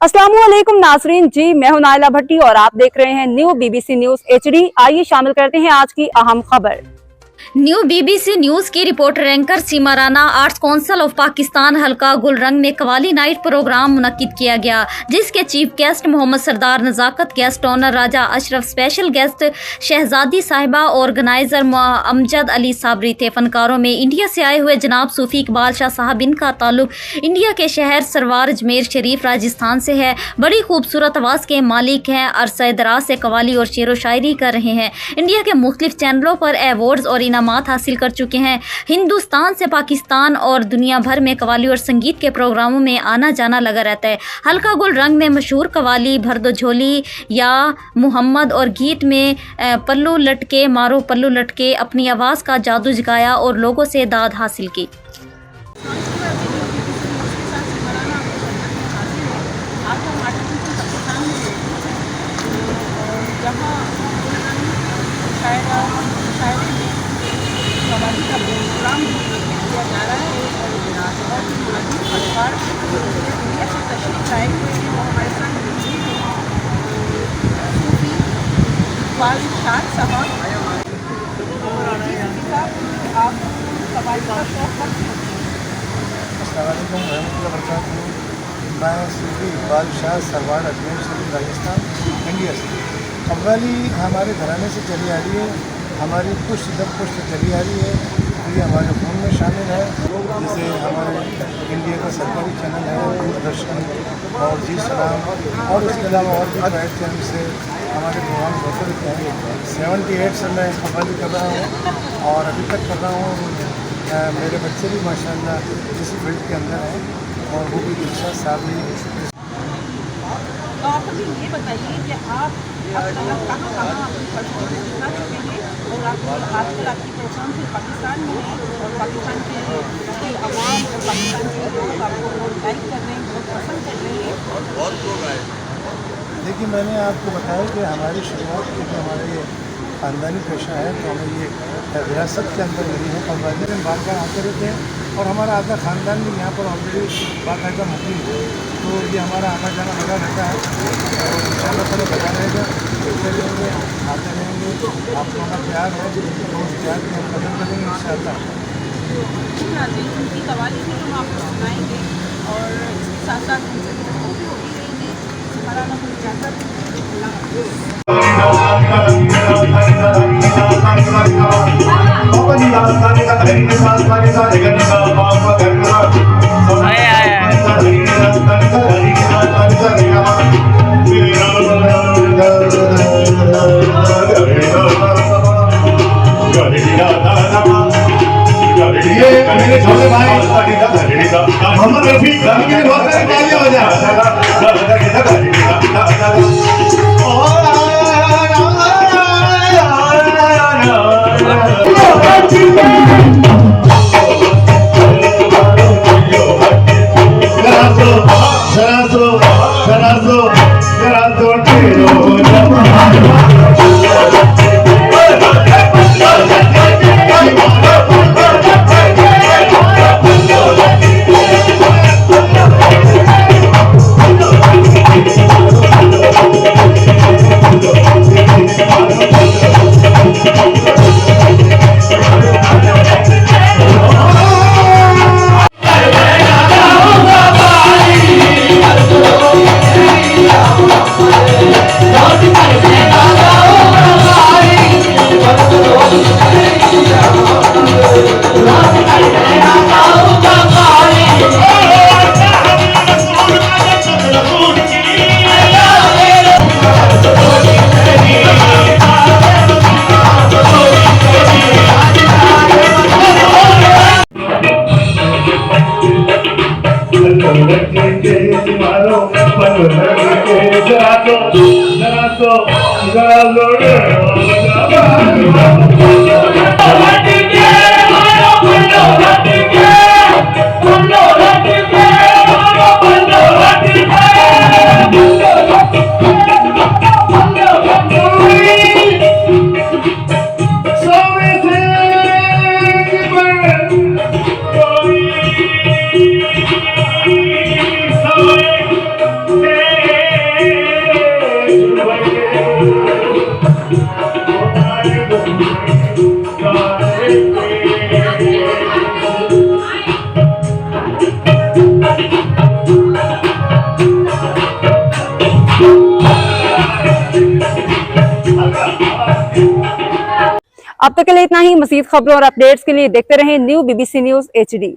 अस्सलामुअलैकुम नाजरीन जी, मैं हूं नाइला भट्टी और आप देख रहे हैं न्यू बीबीसी न्यूज HD। आइए शामिल करते हैं आज की अहम खबर। न्यू बीबीसी न्यूज की reporter anchor Seema Rana arts council of Pakistan हल्का गुलरंग में कवाली नाइट प्रोग्राम मुनक्किद किया गया, जिसके चीफ गेस्ट मोहम्मद सरदार नजाकत, गेस्ट ऑनर राजा अशरफ, स्पेशल गेस्ट शहजादी साहिबा, ऑर्गेनाइजर अमजद अली साबरी थे। फनकारों में इंडिया से आए हुए जनाब सूफी इकबाल शाह साहब, इनका ताल्लुक इंडिया के शहर सरवार अजमेर शरीफ राजस्थान से है। बड़ी खूबसूरत आवाज़ के मालिक हैं, अरसा दराज से कवाली और शेर व शायरी कर रहे हैं। इंडिया के मुख्तलिफ चैनलों पर अवार्ड्स और इनामात हासिल कर चुके हैं। हिंदुस्तान से पाकिस्तान और दुनिया भर में कवाली और संगीत के प्रोग्रामों में आना जाना लगा रहता है। हल्का गुल रंग में मशहूर कवाली भर दो झोली या मोहम्मद और गीत में पल्लू लटके मारो पल्लू लटके अपनी आवाज़ का जादू जगाया और लोगों से दाद हासिल की। कवाली का प्रोग्राम किया जा रहा है और बहुत ही मजीद फनकार इंडिया से तशरीफ लाए हुए हैं। वो हमारे साथ सूफी इकबाल शाह साहब। आप कवाली का शौक रखते हैं? अस्सलामुअलैकुम रहमतुल्लाहि व बरकातहू। मैं सूफी इकबाल शाह सरवार अजमेर शरीफ राजस्थान इंडिया से। कव्वाली हमारे घराने से चली आ रही है, हमारी पुश्त दर पुश्त चली आ रही है, तो ये हमारे खून में शामिल है। जैसे हमारे इंडिया का सरकारी चैनल है दूरदर्शन और जी सलाम, और उसके अलावा और भी प्राइवेट चैनल से हमारे प्रोग्राम होते रहते हैं। 78 से मैं कव्वाली कर रहा हूँ और अभी तक कर रहा हूँ। मेरे बच्चे भी माशाल्लाह इसी फील्ड के अंदर हैं और वो भी दिलशाद साहब। तो आप अभी ये बताइए कि आप कहाँ अपनी फर्स्ट दिखा चुके हैं और आप आजकल आपकी पहचान सिर्फ पाकिस्तान में है और पाकिस्तान के अवाम और पाकिस्तान के लोग आपको बहुत लाइक कर रहे हैं, बहुत पसंद कर रहे हैं। देखिए, मैंने आपको बताया कि हमारी शुरुआत की जो हमारे ये ख़ानदानी पेशा है, तो हमें ये विरासत के अंदर मिली है। कव्वाली में बार बार आते रहते हैं और हमारा आधा ख़ानदान भी यहाँ पर ऑलरेडी बाकायदा मुकीम है, तो ये हमारा आना जाना लगा रहता है और इंशाअल्लाह ताला लगा रहेगा। चलते रहेंगे, आते रहेंगे। आप लोगों का प्यार है तो उस प्यार की हम कदर करेंगे इंशाअल्लाह। उनकी कवाली भी हम आपको सुनाएंगे और इसके साथ साथ उनसे गुफ्तगू भी होती रहेगी। हमारा ना कोई इजाज़त मेरे छोटे भाई मोहम्मद रफी के बहुत सारे तालियां हो जाए। अब तक के लिए इतना ही। मज़ीद खबरों और अपडेट्स के लिए देखते रहें न्यू BBC न्यूज़ HD।